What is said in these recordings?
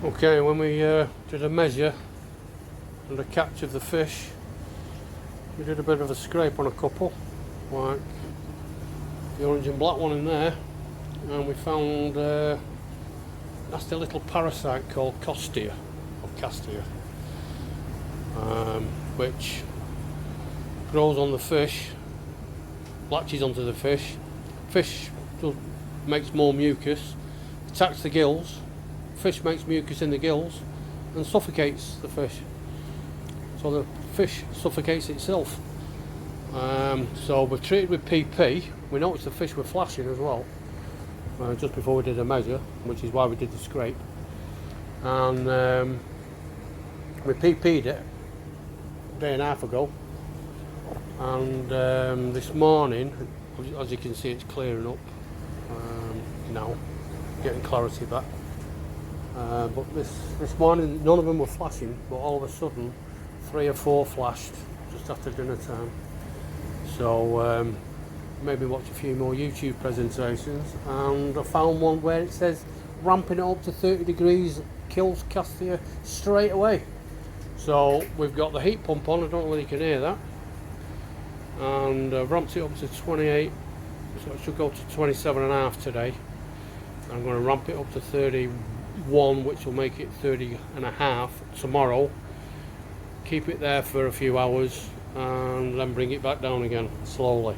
Okay, when we did a measure and a catch of the fish, we did a bit of a scrape on a couple, like the orange and black one in there, and we found a nasty little parasite called Costia, which grows on the fish, latches onto the fish, makes more mucus, attacks the gills, fish makes mucus in the gills and suffocates the fish. So the fish suffocates itself. So we've treated with PP. We noticed the fish were flashing as well just before we did a measure, which is why we did the scrape. And we PP'd it a day and a half ago, and this morning, as you can see, it's clearing up now, getting clarity back. But this morning none of them were flashing, but all of a sudden 3 or 4 flashed just after dinner time. So maybe watch a few more YouTube presentations, and I found one where it says ramping it up to 30 degrees kills Costia straight away. So we've got the heat pump on, I don't know whether you can hear that, and ramped it up to 28, so it should go to 27.5 today. I'm going to ramp it up to 31, which will make it 30.5 tomorrow. Keep it there for a few hours and then bring it back down again slowly.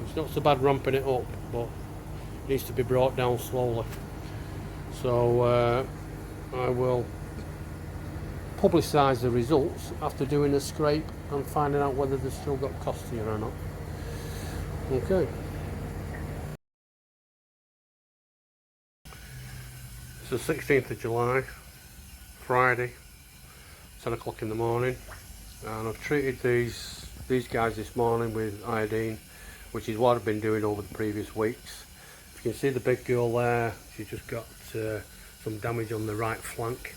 It's not so bad ramping it up, but it needs to be brought down slowly. So I will publicise the results after doing a scrape and finding out whether they've still got Costia or not. Okay. It's the 16th of July, Friday, 10 o'clock in the morning, and I've treated these guys this morning with iodine, which is what I've been doing over the previous weeks. If you can see the big girl there, she's just got some damage on the right flank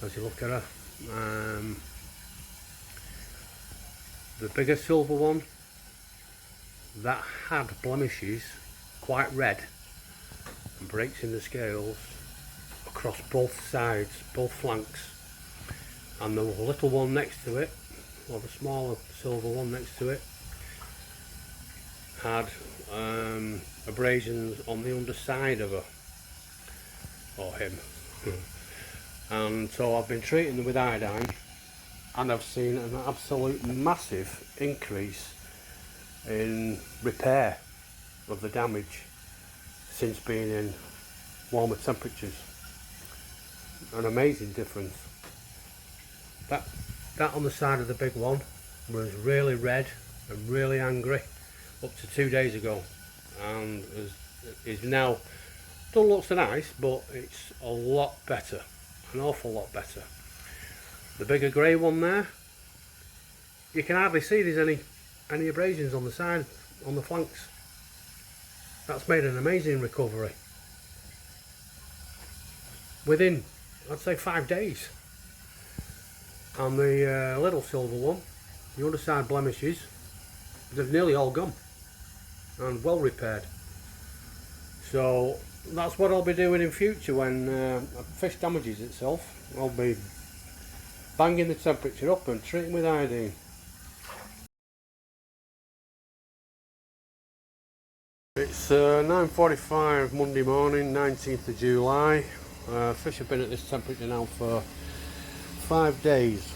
as you look at her. The bigger silver one, that had blemishes, quite red, and breaks in the scales across both sides, both flanks. And the little one next to it, or the smaller silver one next to it, had abrasions on the underside of her, or him. And so I've been treating them with iodine, and I've seen an absolute massive increase in repair of the damage since being in warmer temperatures. An amazing difference. That on the side of the big one was really red and really angry up to 2 days ago, and is now, don't look so nice, but it's a lot better, an awful lot better. The bigger grey one there, you can hardly see there's any abrasions on the side, on the flanks. That's made an amazing recovery within, I'd say, 5 days. And the little silver one, the underside blemishes, they've nearly all gone and well repaired. So that's what I'll be doing in future when a fish damages itself. I'll be banging the temperature up and treating with iodine. It's 9:45 Monday morning, 19th of July. Fish have been at this temperature now for 5 days.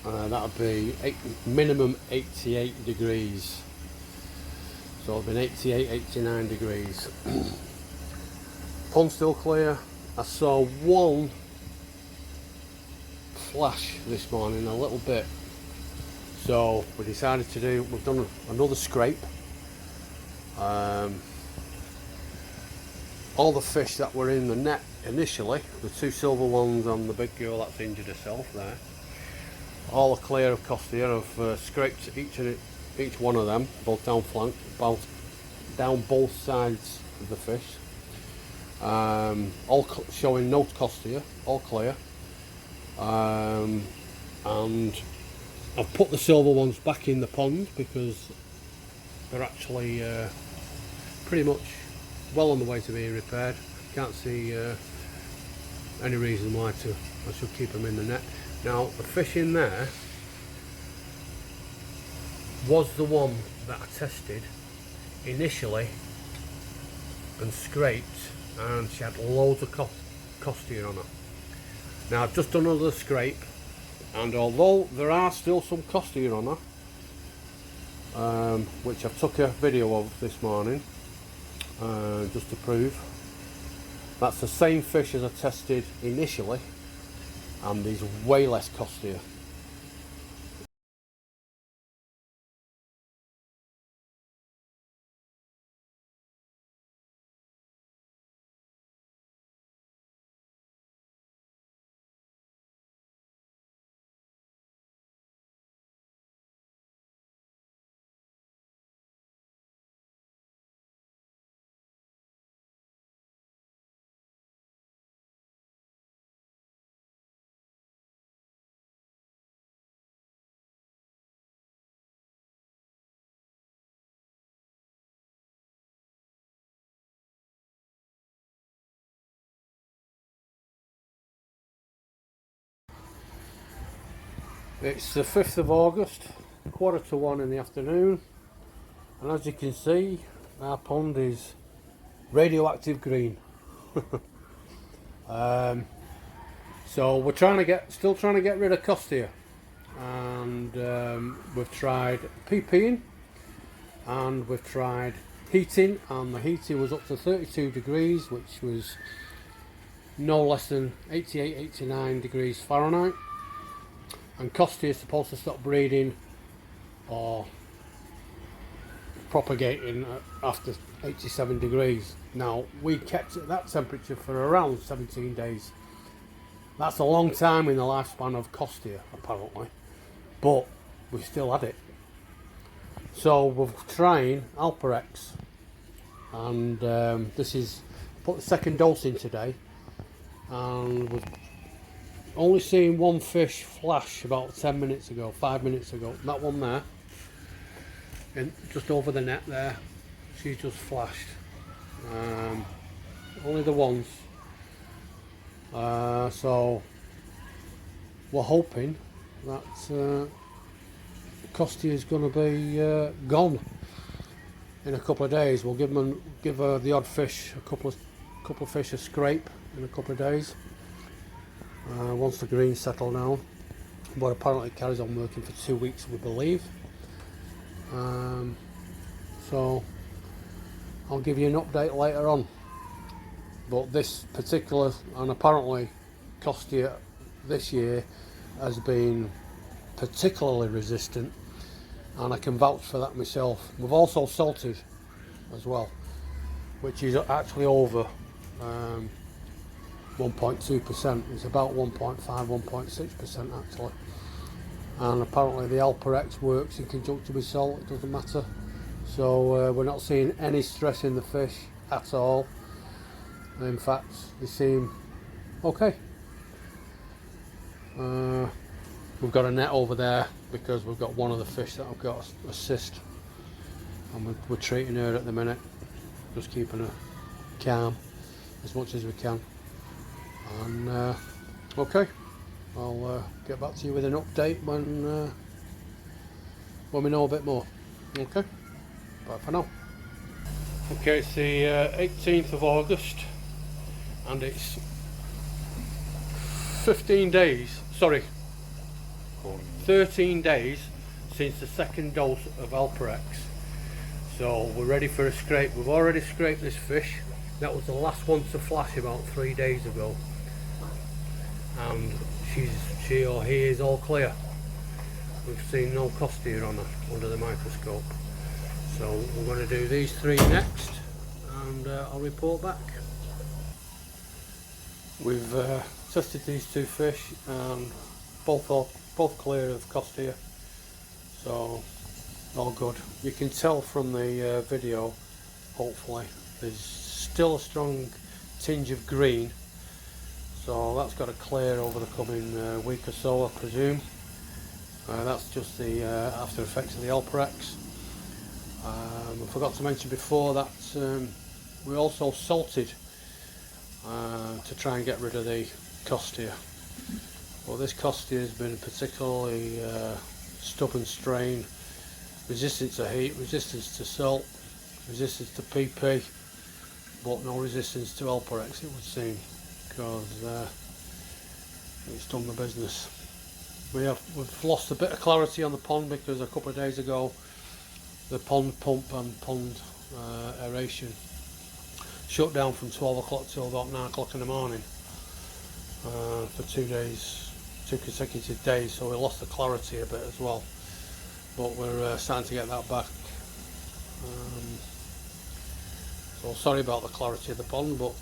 That'll be minimum 88 degrees. So it's been 88, 89 degrees. Pond still clear. I saw one flash this morning, a little bit. So we decided we've done another scrape. All the fish that were in the net initially, the 2 silver ones and the big girl that's injured herself there, all are clear of Costia. I've scraped each one of them, both down flank, down both sides of the fish, all showing no Costia, all clear. And I've put the silver ones back in the pond because they're actually pretty much well on the way to being repaired. Can't see any reason why I should keep them in the net. Now the fish in there was the one that I tested initially and scraped, and she had loads of Costia on her. Now I've just done another scrape, and although there are still some Costia on her, which I've took a video of this morning just to prove, that's the same fish as I tested initially, and there's way less Costia. It's the 5th of August, 1:15 in the afternoon, and as you can see, our pond is radioactive green. So we're still trying to get rid of Costia, and we've tried PPing and we've tried heating, and the heating was up to 32 degrees, which was no less than 88-89 degrees Fahrenheit. And Costia is supposed to stop breeding or propagating after 87 degrees. Now we kept it at that temperature for around 17 days. That's a long time in the lifespan of Costia apparently, but we still had it. So we're trying Alparex, and this is put the second dose in today, and we've only seen one fish flash about 5 minutes ago, that one there, and just over the net there, she just flashed. Only the once. So we're hoping that Costia is going to be gone in a couple of days. We'll give the odd fish a couple of fish a scrape in a couple of days. Once the greens settle down, but apparently it carries on working for 2 weeks, we believe. So I'll give you an update later on. But this particular, and apparently Costia this year has been particularly resistant, and I can vouch for that myself. We've also salted as well, which is actually over 1.2%. It's about 1.5, 1.6% actually. And apparently the Alparex works in conjunction with salt, it doesn't matter. So we're not seeing any stress in the fish at all. In fact, they seem okay. We've got a net over there because we've got one of the fish that I've got a cyst, and we're treating her at the minute, just keeping her calm as much as we can. And okay, I'll get back to you with an update when we know a bit more. Okay, bye for now. Okay, it's the 18th of August, and it's 13 days since the second dose of Alparex. So we're ready for a scrape. We've already scraped this fish. That was the last one to flash about 3 days ago, and she or he is all clear. We've seen no Costia on her under the microscope. So we're going to do these 3 next, and I'll report back. We've tested these 2 fish, and both clear of Costia, so all good. You can tell from the video, hopefully, there's still a strong tinge of green, so that's got to clear over the coming week or so, I presume. That's just the after effects of the Alparex. I forgot to mention before that we also salted to try and get rid of the Costia. Well, this Costia has been a particularly stubborn strain, resistant to heat, resistance to salt, resistance to PP, but no resistance to Alporex, it would seem, because it's done the business. We've lost a bit of clarity on the pond because a couple of days ago the pond pump and pond aeration shut down from 12 o'clock till about 9 o'clock in the morning for 2 days, 2 consecutive days, so we lost the clarity a bit as well, but we're starting to get that back. So sorry about the clarity of the pond, but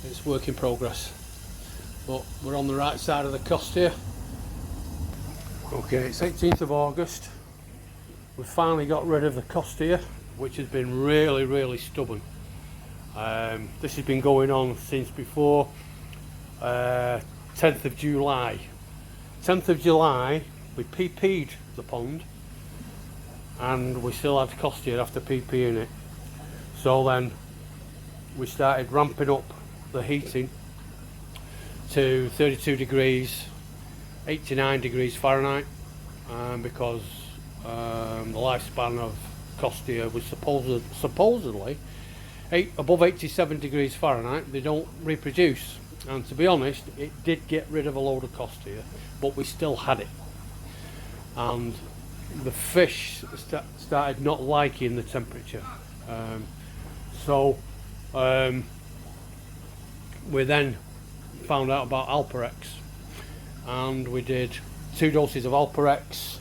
it's work in progress. But we're on the right side of the coast here. Okay, it's 18th of August. We've finally got rid of the Costia, which has been really stubborn. This has been going on since before 10th of July. 10th of July we PP'd the pond and we still had Costia after PPing it. So then we started ramping up the heating to 32 degrees, 89 degrees Fahrenheit, because the lifespan of Costia was supposedly above 87 degrees Fahrenheit. They don't reproduce, and to be honest, it did get rid of a load of Costia, but we still had it, and the fish started not liking the temperature. So we then found out about Alporex, and we did 2 doses of Alporex.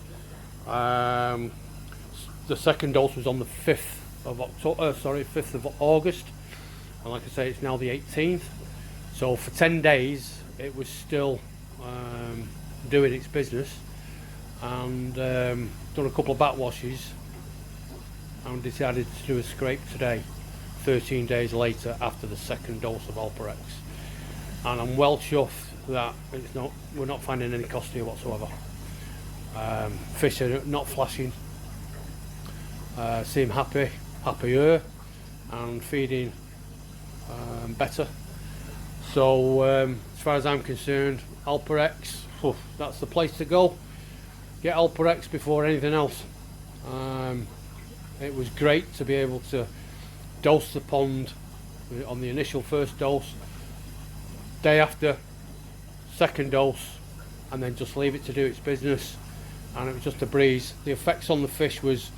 The second dose was on the 5th of October, 5th of August, and like I say, it's now the 18th. So for 10 days it was still doing its business, and done a couple of backwashes and decided to do a scrape today, 13 days later after the second dose of Alporex, and I'm well chuffed that we're not finding any Costia whatsoever. Fish are not flashing, seem happier and feeding better. So as far as I'm concerned, Alporex, that's the place to go. Get Alporex before anything else. It was great to be able to dose the pond on the initial first dose, day after second dose, and then just leave it to do its business, and it was just a breeze. The effects on the fish was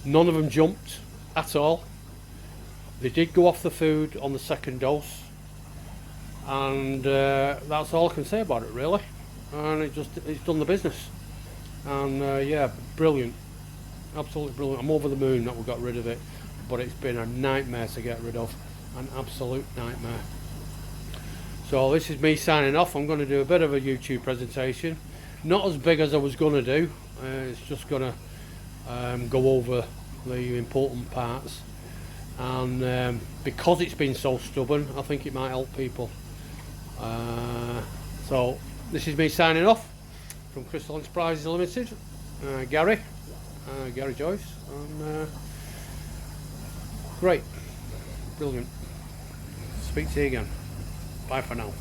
none of them jumped at all. They did go off the food on the second dose, and that's all I can say about it really. And it's done the business, and yeah, brilliant, absolutely brilliant. I'm over the moon that we got rid of it, but it's been a nightmare to get rid of, an absolute nightmare. So this is me signing off. I'm going to do a bit of a YouTube presentation, not as big as I was going to do. It's just going to go over the important parts, and because it's been so stubborn, I think it might help people. So this is me signing off from Crystal Enterprises Limited, Gary Joyce, and great, brilliant. Speak to you again. Bye for now.